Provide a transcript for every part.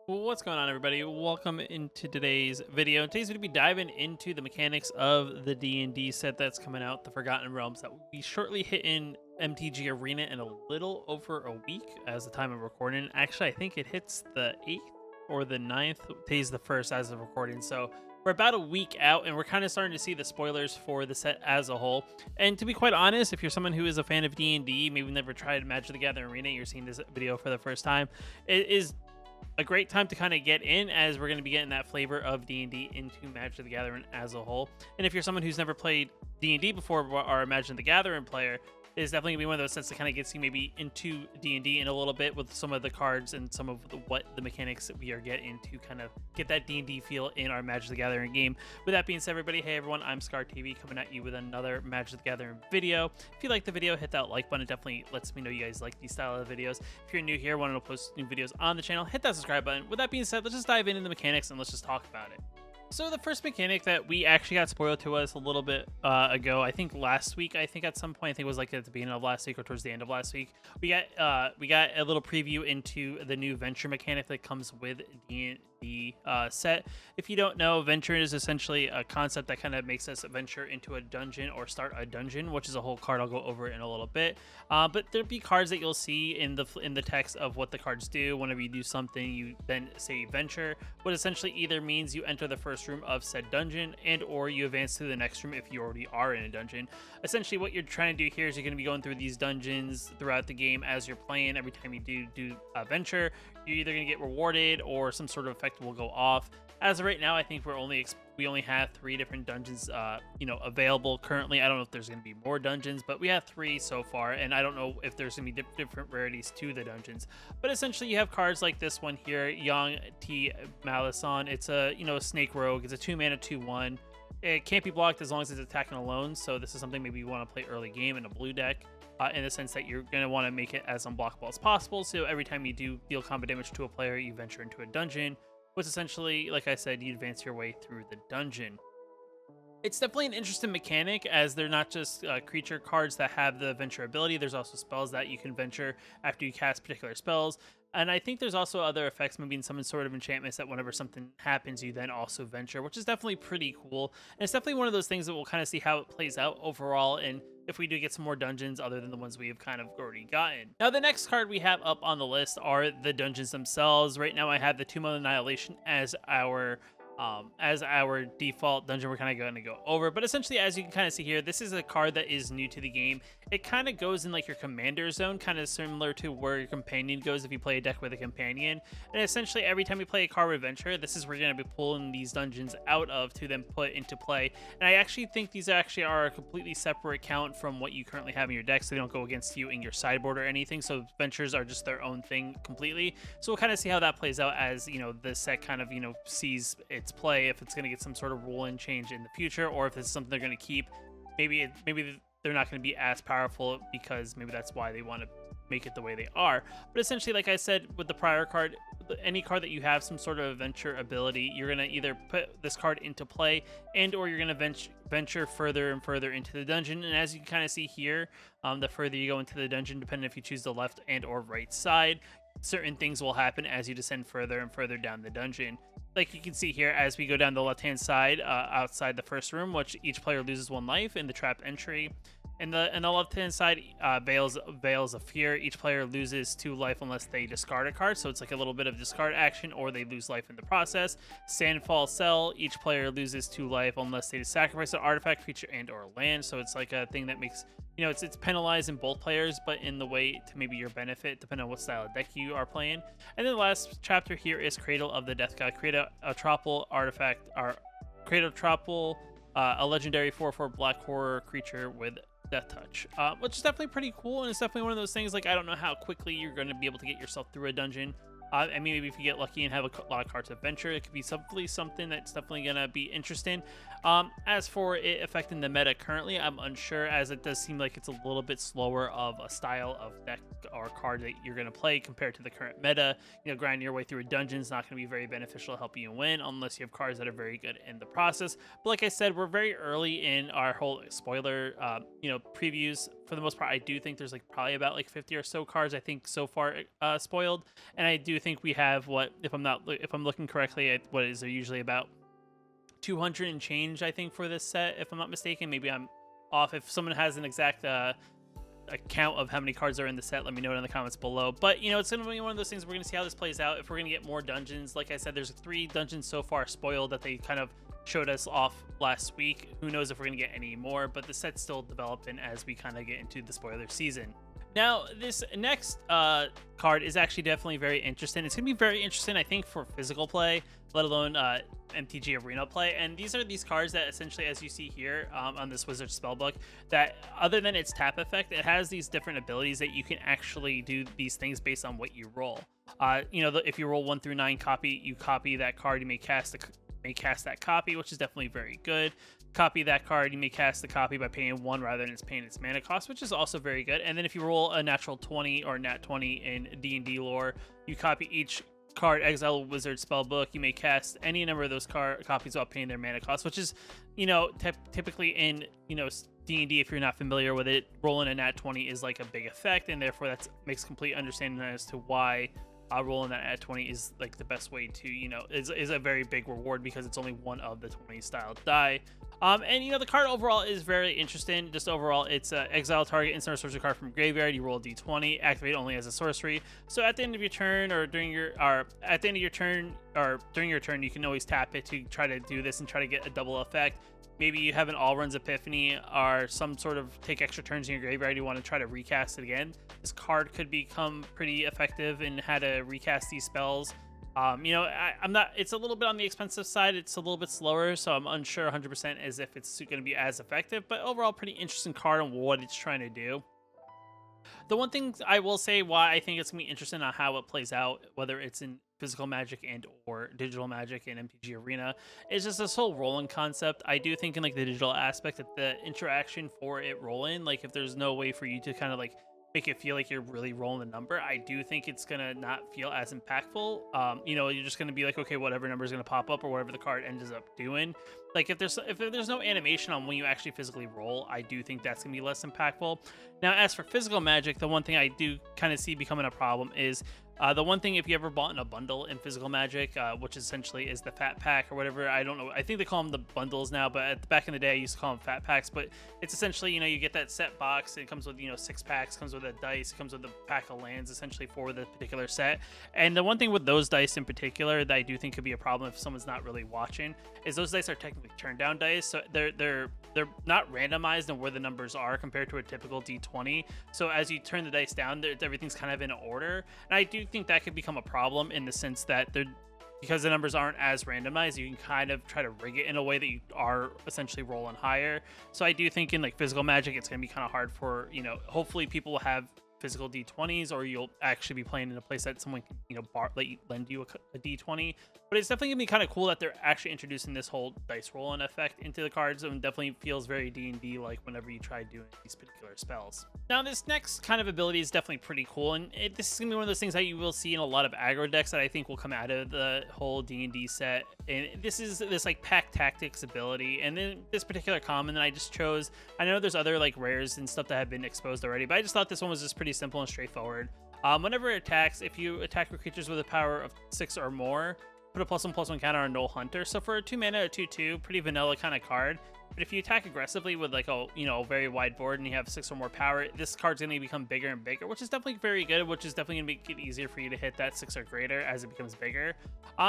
What's going on, everybody? Welcome into today's video. Today's going to be diving into the mechanics of the D&D set that's coming out, the Forgotten Realms, that will be shortly hitting MTG Arena in a little over a week as the time of recording. Actually, I think it hits the 8th or the 9th. Today's the 1st as of recording, so we're about a week out, and we're kind of starting to see the spoilers for the set as a whole. And to be quite honest, if you're someone who is a fan of D&D, maybe never tried Magic the Gathering Arena, you're seeing this video for the first time, it is a great time to kind of get in, as we're going to be getting that flavor of D&D into Magic the Gathering as a whole. And if you're someone who's never played D&D before, or Magic the Gathering player, it's definitely gonna be one of those sets that kind of gets you maybe into D&D in a little bit with some of the cards and some of what the mechanics that we are getting to kind of get that D&D feel in our Magic the Gathering game. With that being said, everybody, hey everyone, I'm Scar TV coming at you with another Magic the Gathering video. If you like the video, hit that like button. It definitely lets me know you guys like these style of videos. If you're new here, wanting to post new videos on the channel, hit that subscribe button. With that being said, let's just dive into the mechanics and let's just talk about it. So the first mechanic that we actually got spoiled to us a little bit ago, I think last week, at some point, I think it was like at the beginning of last week or towards the end of last week, we got a little preview into the new venture mechanic that comes with the set. If you don't know, venture is essentially a concept that kind of makes us venture into a dungeon or start a dungeon, which is a whole card I'll go over in a little bit. But there'll be cards that you'll see in the text of what the cards do. Whenever you do something, you then say venture, what essentially either means you enter the first room of said dungeon and or you advance to the next room if you already are in a dungeon. Essentially what you're trying to do here is you're going to be going through these dungeons throughout the game as you're playing. Every time you do a venture, you're either going to get rewarded or some sort of effect will go off. As of right now, I think we only have 3 different dungeons available currently. I don't know if there's going to be more dungeons, but we have 3 so far, and I don't know if there's going to be different rarities to the dungeons. But essentially you have cards like this one here, Young T Malison. It's a snake rogue. It's a 2-mana 2/1. It can't be blocked as long as it's attacking alone, so this is something maybe you want to play early game in a blue deck. In the sense that you're going to want to make it as unblockable as possible, so every time you do deal combat damage to a player, you venture into a dungeon, which essentially, like I said, you advance your way through the dungeon. It's definitely an interesting mechanic, as they're not just creature cards that have the venture ability. There's also spells that you can venture after you cast particular spells. And I think there's also other effects, maybe in some sort of enchantments, that whenever something happens, you then also venture, which is definitely pretty cool. And it's definitely one of those things that we'll kind of see how it plays out overall, and if we do get some more dungeons other than the ones we have kind of already gotten. Now, the next card we have up on the list are the dungeons themselves. Right now, I have the Tomb of Annihilation as our default dungeon we're kind of going to go over. But essentially, as you can kind of see here, this is a card that is new to the game. It kind of goes in like your commander zone, kind of similar to where your companion goes if you play a deck with a companion. And essentially, every time you play a card with venture, this is where you're going to be pulling these dungeons out of to then put into play. And I actually think these actually are a completely separate count from what you currently have in your deck, so they don't go against you in your sideboard or anything. So ventures are just their own thing completely. So we'll kind of see how that plays out as the set kind of sees its play, if it's going to get some sort of rule and change in the future, or if it's something they're going to keep. Maybe they're not going to be as powerful, because maybe that's why they want to make it the way they are. But essentially, like I said with the prior card, any card that you have some sort of adventure ability, you're going to either put this card into play and or you're going to venture further and further into the dungeon. And as you can kind of see here, the further you go into the dungeon, depending if you choose the left and or right side, certain things will happen as you descend further and further down the dungeon. Like you can see here, as we go down the left-hand side, outside the first room, which each player loses 1 life in the trapped entry. And the left-hand side, Veils of Fear. Each player loses 2 life unless they discard a card, so it's like a little bit of discard action, or they lose life in the process. Sandfall Cell. Each player loses 2 life unless they sacrifice an artifact, creature, and or land. So it's like a thing that makes it's penalized in both players, but in the way to maybe your benefit, depending on what style of deck you are playing. And then the last chapter here is Cradle of the Death God. Create a tropple artifact, or create a tropple, a legendary 4/4 black horror creature with Death Touch, which is definitely pretty cool. And it's definitely one of those things, like, I don't know how quickly you're going to be able to get yourself through a dungeon. I mean, maybe if you get lucky and have a lot of cards of venture, it could be something that's definitely going to be interesting. As for it affecting the meta currently, I'm unsure, as it does seem like it's a little bit slower of a style of deck or card that you're going to play compared to the current meta. Grinding your way through a dungeon is not going to be very beneficial to help you win unless you have cards that are very good in the process. But like I said, we're very early in our whole spoiler, previews for the most part, I do think there's like probably about like 50 or so cards I think so far spoiled, and I do think we have what, if I'm looking correctly, what is there usually about 200 and change I think for this set, if I'm not mistaken. Maybe I'm off. If someone has an exact account of how many cards are in the set, let me know it in the comments below. But you know, it's gonna be one of those things, we're gonna see how this plays out. If we're gonna get more dungeons, like I said, there's 3 dungeons so far spoiled that they kind of showed us off last week. Who knows if we're gonna get any more, but the set's still developing as we kind of get into the spoiler season. Now, this next card is actually definitely very interesting. It's going to be very interesting, I think, for physical play, let alone MTG Arena play. And these are these cards that essentially, as you see here on this Wizard Spellbook, that other than its tap effect, it has these different abilities that you can actually do these things based on what you roll. You know, if you roll 1 through 9 copy, you copy that card, you may cast that copy, which is definitely very good. Copy that card, you may cast the copy by paying 1 rather than paying its mana cost, which is also very good. And then if you roll a natural 20 or nat 20 in D&D lore, you copy each card, exile Wizard Spellbook, you may cast any number of those copies without paying their mana cost, which is, you know, typically in, you know, D&D, if you're not familiar with it, rolling a nat 20 is like a big effect, and therefore that makes complete understanding as to why rolling that at 20 is like the best way to, you know, is a very big reward, because it's only one of the 20 style die. And you know, the card overall is very interesting. Just overall, it's exile target instant or sorcery card from graveyard. You roll a d20, activate only as a sorcery. So at the end of your turn, or during your turn, you can always tap it to try to do this and try to get a double effect. Maybe you have an all runs epiphany or some sort of take extra turns in your graveyard, you want to try to recast it again. This card could become pretty effective in how to recast these spells. You know, I'm not, it's a little bit on the expensive side, it's a little bit slower, so I'm unsure 100% as if it's going to be as effective, but overall pretty interesting card on what it's trying to do. The one thing I will say why I think it's going to be interesting on how it plays out, whether it's in physical Magic and or digital Magic and MTG Arena, is just this whole rolling concept. I do think in like the digital aspect that the interaction for it rolling, like if there's no way for you to kind of like make it feel like you're really rolling the number, I do think it's gonna not feel as impactful. You know, you're just gonna be like, okay, whatever number is gonna pop up or whatever the card ends up doing. Like if there's no animation on when you actually physically roll, I do think that's gonna be less impactful. Now, as for physical Magic, the one thing I do kind of see becoming a problem is the one thing, if you ever bought in a bundle in physical Magic, which essentially is the fat pack or whatever, I don't know, I think they call them the bundles now, but back in the day I used to call them fat packs. But it's essentially, you know, you get that set box, it comes with, you know, 6 packs, comes with a dice, it comes with a pack of lands essentially for the particular set. And the one thing with those dice in particular that I do think could be a problem if someone's not really watching is those dice are technically turn down dice, so they're not randomized in where the numbers are compared to a typical D20. So as you turn the dice down, everything's kind of in order, and I do think that could become a problem in the sense that because the numbers aren't as randomized, you can kind of try to rig it in a way that you are essentially rolling higher. So I do think in like physical Magic, it's going to be kind of hard for, you know, hopefully people will have physical D20s, or you'll actually be playing in a place that someone can, you know, lend you a D20. But it's definitely gonna be kind of cool that they're actually introducing this whole dice rolling effect into the cards, and definitely feels very D&D like whenever you try doing these particular spells. Now, this next kind of ability is definitely pretty cool, and this is gonna be one of those things that you will see in a lot of aggro decks that I think will come out of the whole D&D set. And this is this like pack tactics ability, and then this particular common that I just chose. I know there's other like rares and stuff that have been exposed already, but I just thought this one was just pretty simple and straightforward. Whenever it attacks, if you attack with creatures with a power of 6 or more, put a +1/+1 counter on Null Hunter. So for a 2 mana, a 2/2, pretty vanilla kind of card. But if you attack aggressively with like a, you know, very wide board and you have 6 or more power, this card's gonna become bigger and bigger, which is definitely very good, which is definitely gonna make it easier for you to hit that 6 or greater as it becomes bigger.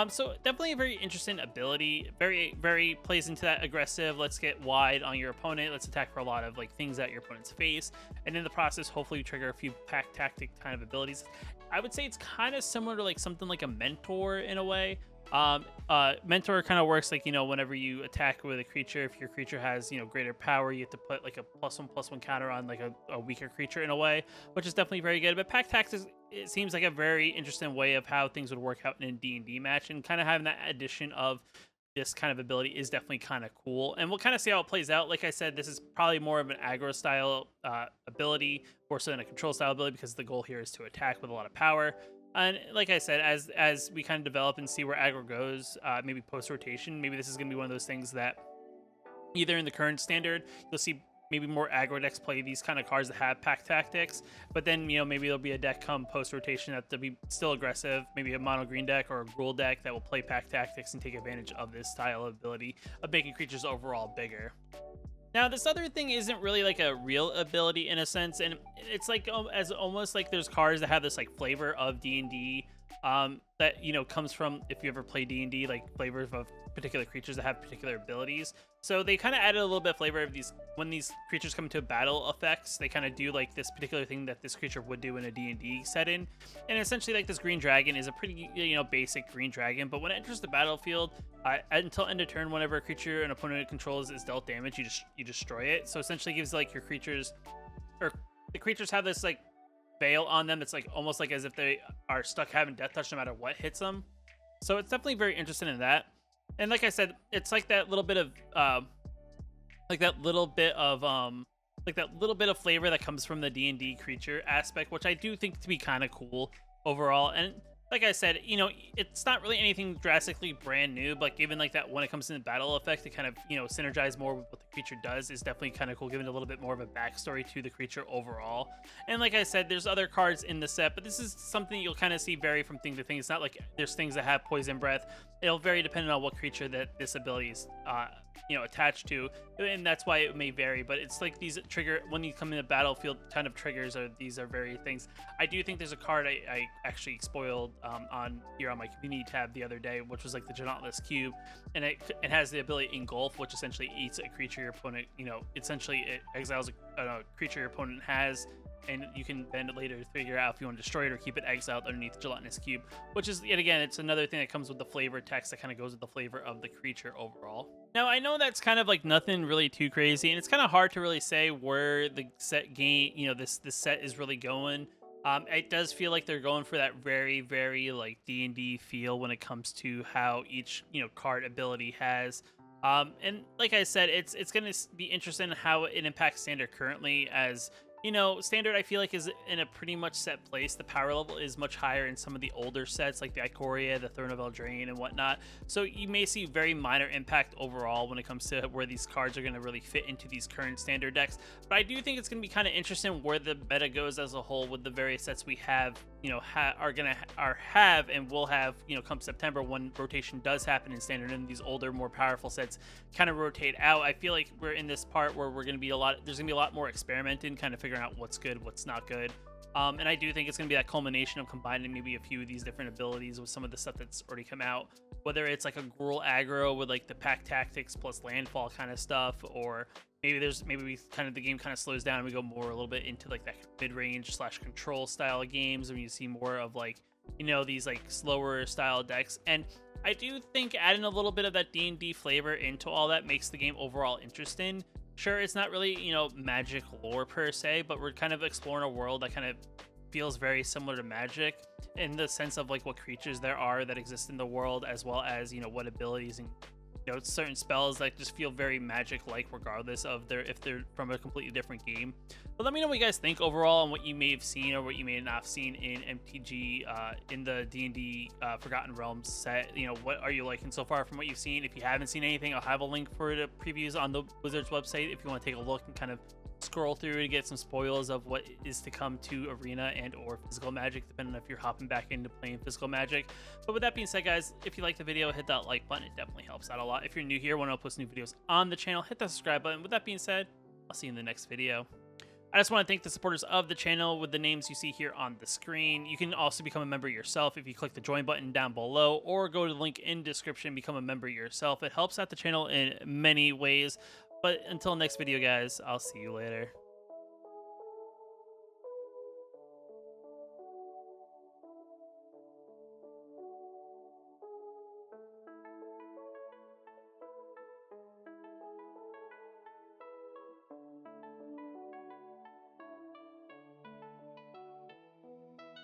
So definitely a very interesting ability. Very plays into that aggressive, let's get wide on your opponent, let's attack for a lot of like things that your opponents face, and in the process hopefully you trigger a few pack tactic kind of abilities. I would say it's kind of similar to like something like a mentor in a way. Mentor kind of works like, you know, whenever you attack with a creature, if your creature has, you know, greater power, you have to put like a +1/+1 counter on like a weaker creature in a way, which is definitely very good. But pack tactics, it seems like a very interesting way of how things would work out in a D&D match, and kind of having that addition of this kind of ability is definitely kind of cool. And we'll kind of see how it plays out. Like I said, this is probably more of an aggro style ability, more so than a control style ability, because the goal here is to attack with a lot of power. And like I said, as we kind of develop and see where aggro goes, maybe post rotation, maybe this is going to be one of those things that either in the current standard, you'll see maybe more aggro decks play these kind of cards that have pack tactics, but then maybe there'll be a deck come post rotation that will be still aggressive, maybe a mono green deck or a rule deck that will play pack tactics and take advantage of this style of ability of making creatures overall bigger. Now, this other thing isn't really like a real ability in a sense, and it's like as almost like there's cards that have this like flavor of D&D that comes from, if you ever play D&D, like flavors of particular creatures that have particular abilities. So they kind of added a little bit of flavor of these when these creatures come into battle effects. They kind of do like this particular thing that this creature would do in a D&D setting, and essentially like this green dragon is a pretty basic green dragon, but when it enters the battlefield, until end of turn, whenever a creature an opponent controls is dealt damage, you destroy it. So essentially gives like your creatures, or the creatures have this like veil on them. It's like almost like as if they are stuck having death touch no matter what hits them. So it's definitely very interesting in that. And like I said, it's like that little bit of flavor that comes from the D&D creature aspect, which I do think to be kind of cool overall. And like I said, it's not really anything drastically brand new, but given like that when it comes to the battle effect, it kind of synergize more with what the creature does is definitely kind of cool, giving a little bit more of a backstory to the creature overall. And like I said, there's other cards in the set, but this is something you'll kind of see vary from thing to thing. It's not like there's things that have poison breath. It'll vary depending on what creature that this ability is attached to, and that's why it may vary. But it's like these trigger when you come in the battlefield kind of triggers, or these are very things. I do think there's a card I actually spoiled on my community tab the other day, which was like the Gelarious Cub, and it has the ability Engulf, which essentially eats a creature your opponent, essentially it exiles a creature your opponent has, and you can then later figure out if you want to destroy it or keep it exiled underneath Gelarious Cub, which is, yet again, it's another thing that comes with the flavor text that kind of goes with the flavor of the creature overall. Now, I know that's kind of like nothing really too crazy, and it's kind of hard to really say where the set game, this set is really going. It does feel like they're going for that very, very like D&D feel when it comes to how each, card ability has. And like I said, it's going to be interesting how it impacts Standard currently, as Standard I feel like is in a pretty much set place. The power level is much higher in some of the older sets like the Ikoria, the Throne of Eldraine, and whatnot. So you may see very minor impact overall when it comes to where these cards are going to really fit into these current Standard decks. But I do think it's going to be kind of interesting where the meta goes as a whole with the various sets we have, have and will have, come September when rotation does happen in Standard, and these older, more powerful sets kind of rotate out. I feel like we're in this part where there's going to be a lot more experimenting, kind of figuring out what's good, what's not good. And I do think it's going to be that culmination of combining maybe a few of these different abilities with some of the stuff that's already come out, whether it's like a Gruul aggro with like the pack tactics plus landfall kind of stuff, or maybe the game kind of slows down and we go more a little bit into like that mid-range / control style of games, and you see more of like these like slower style decks. And I do think adding a little bit of that D&D flavor into all that makes the game overall interesting. Sure, it's not really, Magic lore per se, but we're kind of exploring a world that kind of feels very similar to Magic in the sense of like what creatures there are that exist in the world, as well as, what abilities and certain spells that just feel very Magic-like, regardless of if they're from a completely different game. But let me know what you guys think overall, and what you may have seen or what you may not have seen in MTG, in the D&D Forgotten Realms set. What are you liking so far from what you've seen? If you haven't seen anything, I'll have a link for the previews on the Wizards website if you want to take a look and kind of scroll through to get some spoilers of what is to come to Arena and or Physical Magic, depending on if you're hopping back into playing Physical Magic. But with that being said, guys, if you like the video, hit that like button. It definitely helps out a lot. If you're new here, want to post new videos on the channel, hit that subscribe button. With that being said, I'll see you in the next video. I just want to thank the supporters of the channel with the names you see here on the screen. You can also become a member yourself if you click the join button down below, or go to the link in description and become a member yourself. It helps out the channel in many ways. But until next video, guys, I'll see you later.